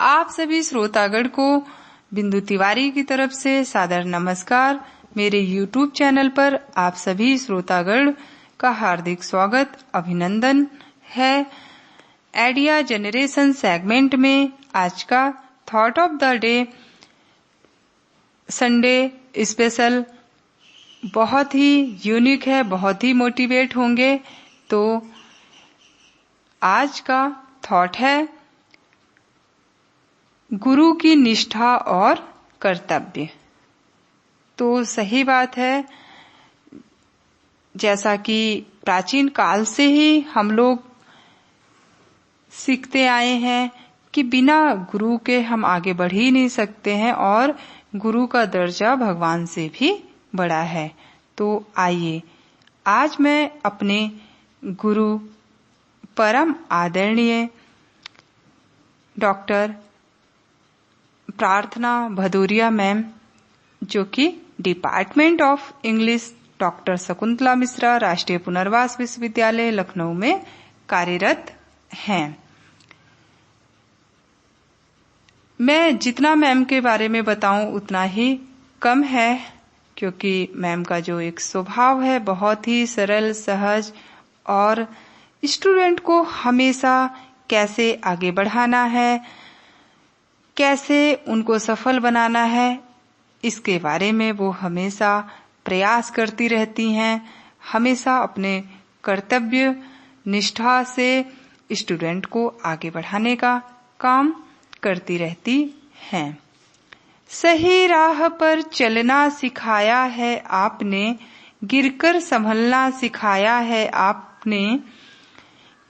आप सभी श्रोतागण को बिंदु तिवारी की तरफ से सादर नमस्कार। मेरे YouTube चैनल पर आप सभी श्रोतागण का हार्दिक स्वागत अभिनंदन है। आइडिया जनरेशन सेगमेंट में आज का thought of the day Sunday special बहुत ही यूनिक है, बहुत ही मोटिवेट होंगे। तो आज का थॉट है गुरु की निष्ठा और कर्तव्य। तो सही बात है, जैसा कि प्राचीन काल से ही हम लोग सीखते आए हैं कि बिना गुरु के हम आगे बढ़ ही नहीं सकते हैं और गुरु का दर्जा भगवान से भी बड़ा है। तो आइए आज मैं अपने गुरु परम आदरणीय डॉक्टर प्रार्थना भदौरिया मैम, जो कि department of English doctor Shakuntala Mishra राष्ट्रीय पुनर्वास विश्वविद्यालय लखनऊ में कार्यरत हैं। मैं जितना मैम के बारे में बताऊं उतना ही कम है, क्योंकि मैम का जो एक स्वभाव है बहुत ही सरल सहज और स्टूडेंट को हमेशा कैसे आगे बढ़ाना है, कैसे उनको सफल बनाना है, इसके बारे में वो हमेशा प्रयास करती रहती हैं। हमेशा अपने कर्तव्य निष्ठा से स्टूडेंट को आगे बढ़ाने का काम करती रहती हैं। सही राह पर चलना सिखाया है आपने, गिरकर संभलना सिखाया है आपने।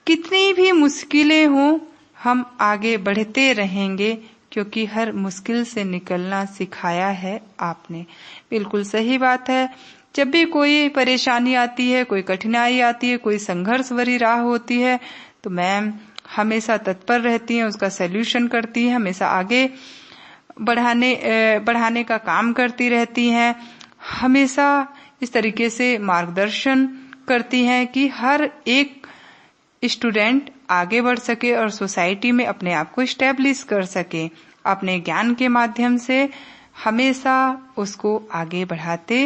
कितनी भी मुश्किलें हों हम आगे बढ़ते रहेंगे, क्योंकि हर मुश्किल से निकलना सिखाया है आपने। बिल्कुल सही बात है। जब भी कोई परेशानी आती है, कोई कठिनाई आती है, कोई संघर्ष भरी राह होती है, तो मैम हमेशा तत्पर रहती हैं, उसका सॉल्यूशन करती हैं, हमेशा आगे बढ़ाने का काम करती रहती हैं। हमेशा इस तरीके से मार्गदर्शन करती हैं कि हर एक स्टूडेंट आगे बढ़ सके और सोसाइटी में अपने आप को स्टैब्लिश कर सके। अपने ज्ञान के माध्यम से हमेशा उसको आगे बढ़ाते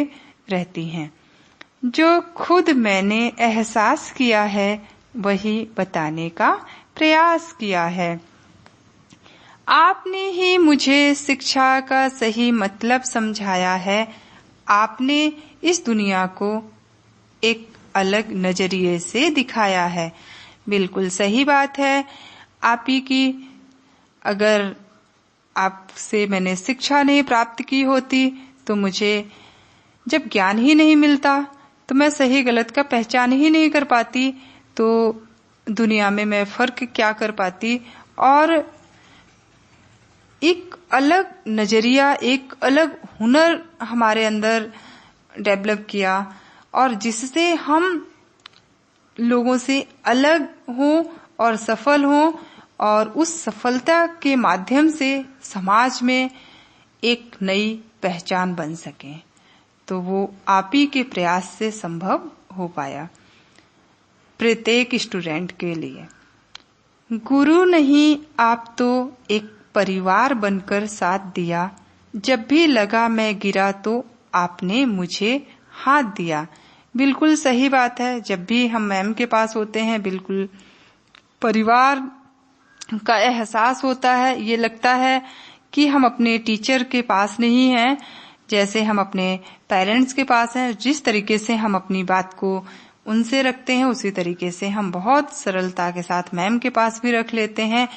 रहती हैं। जो खुद मैंने एहसास किया है वही बताने का प्रयास किया है। आपने ही मुझे शिक्षा का सही मतलब समझाया है। आपने इस दुनिया को एक अलग नजरिए से दिखाया है। बिल्कुल सही बात है। आप ही की अगर आपसे मैंने शिक्षा नहीं प्राप्त की होती तो मुझे जब ज्ञान ही नहीं मिलता तो मैं सही गलत का पहचान ही नहीं कर पाती, तो दुनिया में मैं फर्क क्या कर पाती और एक अलग नजरिया, एक अलग हुनर हमारे अंदर डेवलप किया और जिससे हम लोगों से अलग हों और सफल हों और उस सफलता के माध्यम से समाज में एक नई पहचान बन सके। तो वो आप ही के प्रयास से संभव हो पाया। प्रत्येक स्टूडेंट के लिए गुरु नहीं, आप तो एक परिवार बनकर साथ दिया। जब भी लगा मैं गिरा तो आपने मुझे हाथ दिया। बिल्कुल सही बात है। जब भी हम मैम के पास होते हैं, बिल्कुल परिवार का एहसास होता है। ये लगता है कि हम अपने टीचर के पास नहीं हैं, जैसे हम अपने पेरेंट्स के पास हैं। जिस तरीके से हम अपनी बात को उनसे रखते हैं, उसी तरीके से हम बहुत सरलता के साथ मैम के पास भी रख लेते हैं।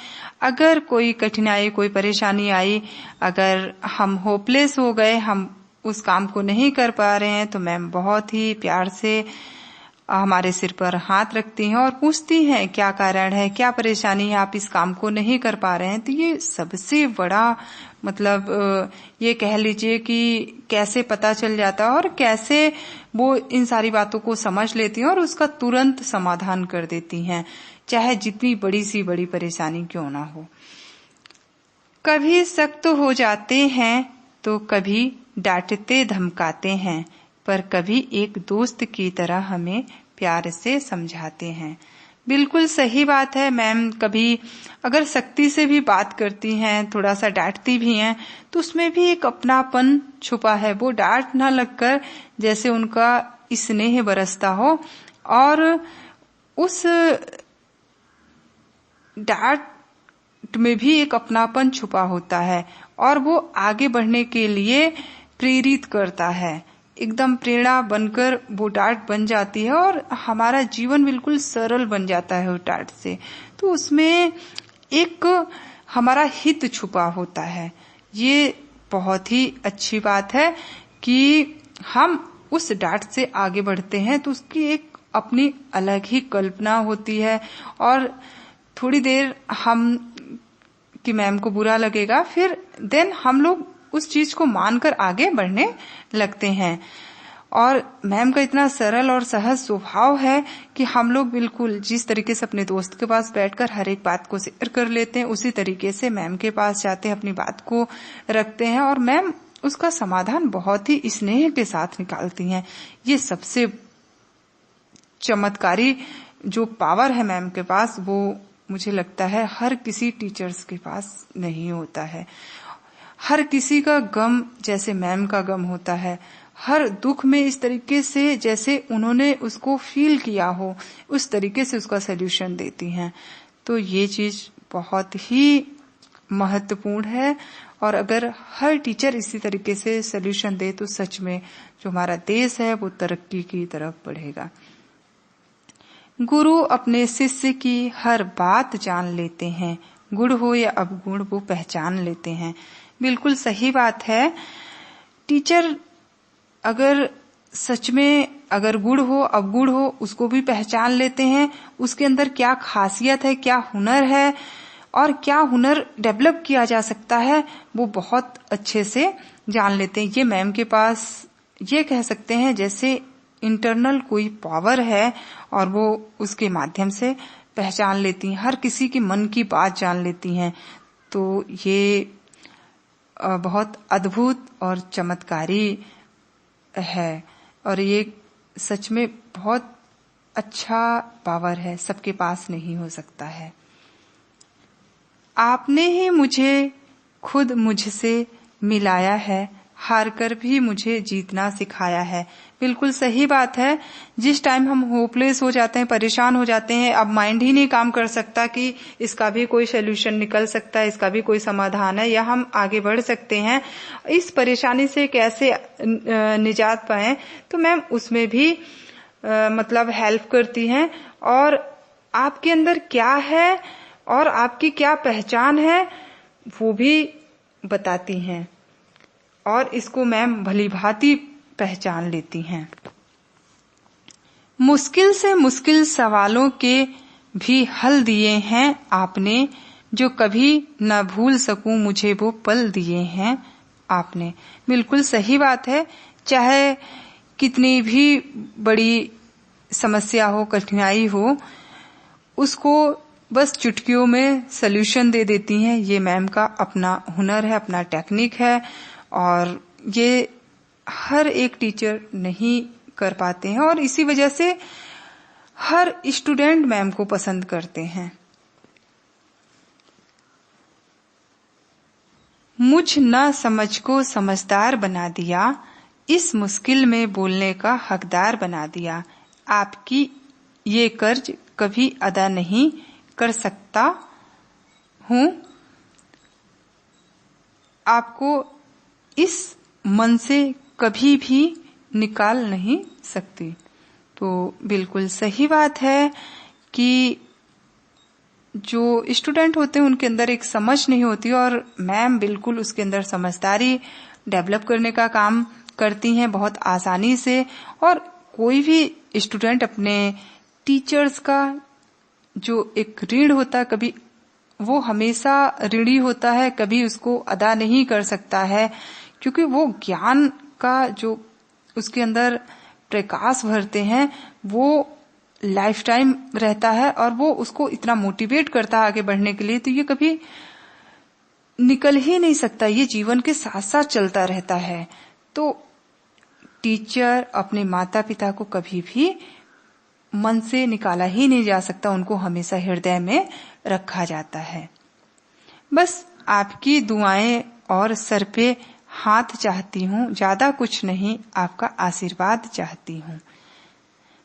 अगर कोई कठिनाई, कोई परेशानी आई, अगर हम होपलेस हो गए, हम उस काम को नहीं कर पा रहे हैं, तो मैम बहुत ही प्यार से हमारे सिर पर हाथ रखती हैं और पूछती हैं क्या कारण है, क्या परेशानी है, आप इस काम को नहीं कर पा रहे हैं। तो ये सबसे बड़ा मतलब ये कह लीजिए कि कैसे पता चल जाता है और कैसे वो इन सारी बातों को समझ लेती हैं और उसका तुरंत समाधान कर देती हैं, चाहे जितनी बड़ी सी बड़ी परेशानी क्यों ना हो। कभी सख्त हो जाते हैं तो कभी डांटते धमकाते हैं, पर कभी एक दोस्त की तरह हमें प्यार से समझाते हैं। बिल्कुल सही बात है मैम। कभी अगर सख्ती से भी बात करती हैं, थोड़ा सा डांटती भी हैं, तो उसमें भी एक अपनापन छुपा है। वो डांट ना लगकर जैसे उनका स्नेह बरसता हो, और उस डांट में भी एक अपनापन छुपा होता है, और वो आगे बढ़ने के लिए प्रेरित करता है। एकदम प्रेरणा बनकर वो डांट बन जाती है, और हमारा जीवन बिल्कुल सरल बन जाता है उस डांट से। तो उसमें एक हमारा हित छुपा होता है। ये बहुत ही अच्छी बात है कि हम उस डांट से आगे बढ़ते हैं, तो उसकी एक अपनी अलग ही कल्पना होती है। और थोड़ी देर हम कि मैम को बुरा लगेगा, फिर देन हम लोग उस चीज को मानकर आगे बढ़ने लगते हैं। और मैम का इतना सरल और सहज स्वभाव है कि हम लोग बिल्कुल जिस तरीके से अपने दोस्त के पास बैठकर हर एक बात को शेयर कर लेते हैं, उसी तरीके से मैम के पास जाते हैं, अपनी बात को रखते हैं, और मैम उसका समाधान बहुत ही स्नेह के साथ निकालती हैं। ये सबसे चमत्कारी जो पावर है मैम के पास, वो मुझे लगता है हर किसी टीचर्स के पास नहीं होता है। हर किसी का गम जैसे मैम का गम होता है, हर दुख में इस तरीके से जैसे उन्होंने उसको फील किया हो, उस तरीके से उसका सलूशन देती हैं। तो ये चीज बहुत ही महत्वपूर्ण है, और अगर हर टीचर इसी तरीके से सलूशन दे तो सच में जो हमारा देश है वो तरक्की की तरफ बढ़ेगा। गुरु अपने शिष्य की हर बात जान लेते हैं, गुण हो या अवगुण वो पहचान लेते हैं। बिल्कुल सही बात है। टीचर अगर सच में अगर गुण हो अवगुण हो उसको भी पहचान लेते हैं, उसके अंदर क्या खासियत है, क्या हुनर है, और क्या हुनर डेवलप किया जा सकता है, वो बहुत अच्छे से जान लेते हैं। ये मैम के पास ये कह सकते हैं जैसे इंटरनल कोई पावर है, और वो उसके माध्यम से पहचान लेती हैं, हर किसी की मन की बात जान लेती हैं। तो ये बहुत अद्भुत और चमत्कारी है, और ये सच में बहुत अच्छा पावर है, सबके पास नहीं हो सकता है। आपने ही मुझे खुद मुझसे मिलाया है, हार कर भी मुझे जीतना सिखाया है। बिल्कुल सही बात है। जिस टाइम हम होपलेस हो जाते हैं, परेशान हो जाते हैं, अब माइंड ही नहीं काम कर सकता कि इसका भी कोई सोल्यूशन निकल सकता है, इसका भी कोई समाधान है, या हम आगे बढ़ सकते हैं, इस परेशानी से कैसे निजात पाएं, तो मैम उसमें भी मतलब हेल्प करती हैं, और आपके अंदर क्या है और आपकी क्या पहचान है वो भी बताती हैं, और इसको मैम भलीभांति पहचान लेती हैं। मुश्किल से मुश्किल सवालों के भी हल दिए हैं आपने, जो कभी न भूल सकूं मुझे वो पल दिए हैं आपने। बिल्कुल सही बात है। चाहे कितनी भी बड़ी समस्या हो, कठिनाई हो, उसको बस चुटकियों में सल्यूशन दे देती हैं। ये मैम का अपना हुनर है, अपना टेक्निक है, और ये हर एक टीचर नहीं कर पाते हैं, और इसी वजह से हर स्टूडेंट मैम को पसंद करते हैं। मुझ न समझ को समझदार बना दिया, इस मुश्किल में बोलने का हकदार बना दिया। आपकी ये कर्ज कभी अदा नहीं कर सकता हूं, आपको इस मन से कभी भी निकाल नहीं सकती। तो बिल्कुल सही बात है कि जो स्टूडेंट होते हैं उनके अंदर एक समझ नहीं होती, और मैम बिल्कुल उसके अंदर समझदारी डेवलप करने का काम करती हैं बहुत आसानी से। और कोई भी स्टूडेंट अपने टीचर्स का जो एक ऋण होता है, कभी वो हमेशा ऋणी होता है, कभी उसको अदा नहीं कर सकता है, क्योंकि वो ज्ञान का जो उसके अंदर प्रकाश भरते हैं वो लाइफ टाइम रहता है, और वो उसको इतना मोटिवेट करता है आगे बढ़ने के लिए, तो ये कभी निकल ही नहीं सकता, ये जीवन के साथ साथ चलता रहता है। तो टीचर अपने माता पिता को कभी भी मन से निकाला ही नहीं जा सकता, उनको हमेशा हृदय में रखा जाता है। बस आपकी दुआएं और सर पे हाथ चाहती हूँ, ज्यादा कुछ नहीं, आपका आशीर्वाद चाहती हूँ।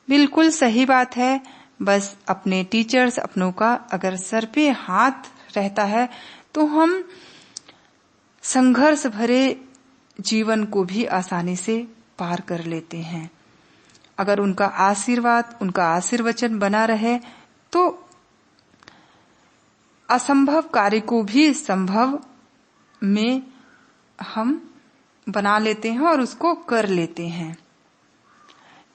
बिल्कुल सही बात है। बस अपने टीचर्स अपनों का अगर सर पे हाथ रहता है तो हम संघर्ष भरे जीवन को भी आसानी से पार कर लेते हैं। अगर उनका आशीर्वाद, उनका आशीर्वचन बना रहे तो असंभव कार्य को भी संभव में हम बना लेते हैं और उसको कर लेते हैं।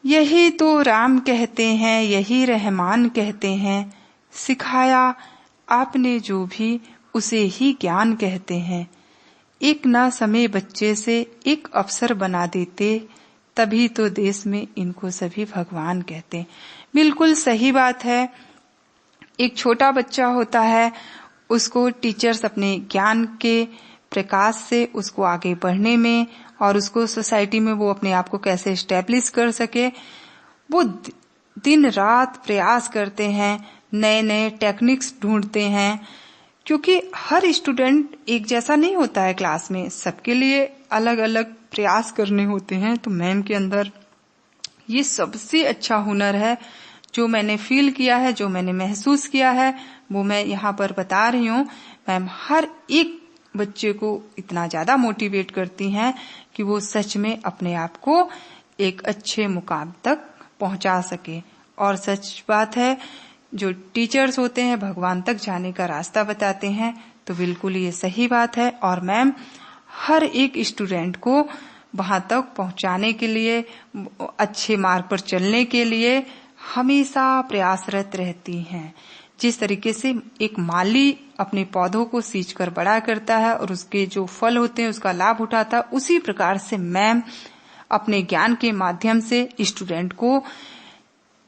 यही तो राम कहते हैं, यही रहमान कहते हैं, सिखाया आपने जो भी उसे ही ज्ञान कहते हैं। एक ना समय बच्चे से एक अफसर बना देते, तभी तो देश में इनको सभी भगवान कहते। बिल्कुल सही बात है। एक छोटा बच्चा होता है, उसको टीचर्स अपने ज्ञान के प्रकाश से उसको आगे बढ़ने में और उसको सोसाइटी में वो अपने आप को कैसे एस्टेब्लिश कर सके, वो दिन रात प्रयास करते हैं, नए नए टेक्निक्स ढूंढते हैं। क्योंकि हर स्टूडेंट एक जैसा नहीं होता है क्लास में, सबके लिए अलग अलग प्रयास करने होते हैं। तो मैम के अंदर ये सबसे अच्छा हुनर है, जो मैंने फील किया है, जो मैंने महसूस किया है, वो मैं यहाँ पर बता रही हूँ। मैम हर एक बच्चे को इतना ज्यादा मोटिवेट करती हैं कि वो सच में अपने आप को एक अच्छे मुकाम तक पहुंचा सके। और सच बात है, जो टीचर्स होते हैं भगवान तक जाने का रास्ता बताते हैं, तो बिल्कुल ये सही बात है। और मैम हर एक स्टूडेंट को वहां तक पहुंचाने के लिए, अच्छे मार्ग पर चलने के लिए हमेशा प्रयासरत रहती हैं। जिस तरीके से एक माली अपने पौधों को सींचकर बड़ा करता है और उसके जो फल होते हैं उसका लाभ उठाता है, उसी प्रकार से मैम अपने ज्ञान के माध्यम से स्टूडेंट को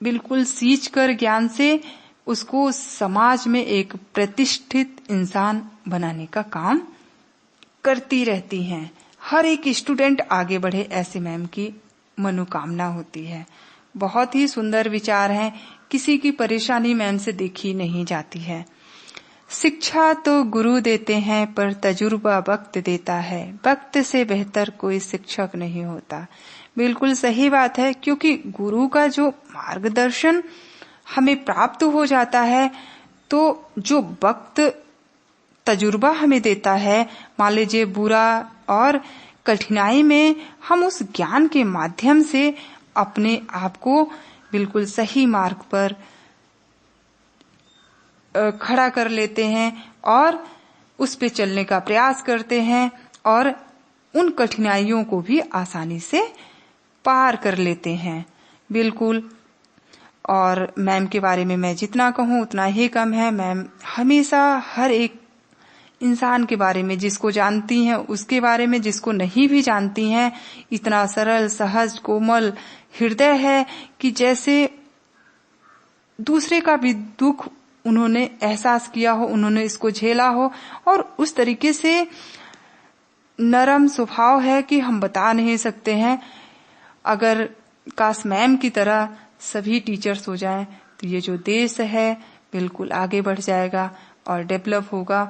बिल्कुल सींचकर ज्ञान से उसको समाज में एक प्रतिष्ठित इंसान बनाने का काम करती रहती हैं। हर एक स्टूडेंट आगे बढ़े, ऐसे मैम की मनोकामना होती है। बहुत ही सुंदर विचार हैं। किसी की परेशानी मैम से देखी नहीं जाती है। शिक्षा तो गुरु देते हैं, पर तजुर्बा वक्त देता है। वक्त से बेहतर कोई शिक्षक नहीं होता। बिल्कुल सही बात है, क्योंकि गुरु का जो मार्गदर्शन हमें प्राप्त हो जाता है, तो जो वक्त तजुर्बा हमें देता है, मान लीजिए बुरा और कठिनाई में हम उस ज्ञान के माध्यम से अपने आप को बिल्कुल सही मार्ग पर खड़ा कर लेते हैं और उस पे चलने का प्रयास करते हैं और उन कठिनाइयों को भी आसानी से पार कर लेते हैं। बिल्कुल। और मैम के बारे में मैं जितना कहूँ उतना ही कम है। मैम हमेशा हर एक इंसान के बारे में, जिसको जानती हैं उसके बारे में, जिसको नहीं भी जानती हैं, इतना सरल, सहज, कोमल हृदय है कि जैसे दूसरे का भी दुख उन्होंने एहसास किया हो, उन्होंने इसको झेला हो, और उस तरीके से नरम स्वभाव है कि हम बता नहीं सकते हैं। अगर काश मैम की तरह सभी टीचर्स हो जाएं तो ये जो देश है बिल्कुल आगे बढ़ जाएगा और डेवलप होगा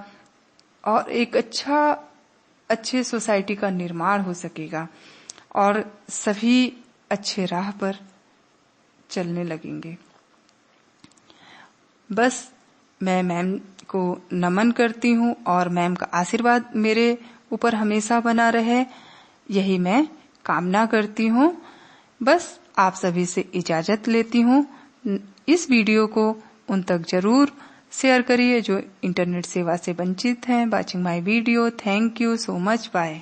और एक अच्छे सोसाइटी का निर्माण हो सकेगा और सभी अच्छे राह पर चलने लगेंगे। बस मैं मैम को नमन करती हूँ और मैम का आशीर्वाद मेरे ऊपर हमेशा बना रहे, यही मैं कामना करती हूँ। बस आप सभी से इजाजत लेती हूँ। इस वीडियो को उन तक जरूर शेयर करिए जो इंटरनेट सेवा से वंचित हैं। Watching my video. Thank you so much. Bye.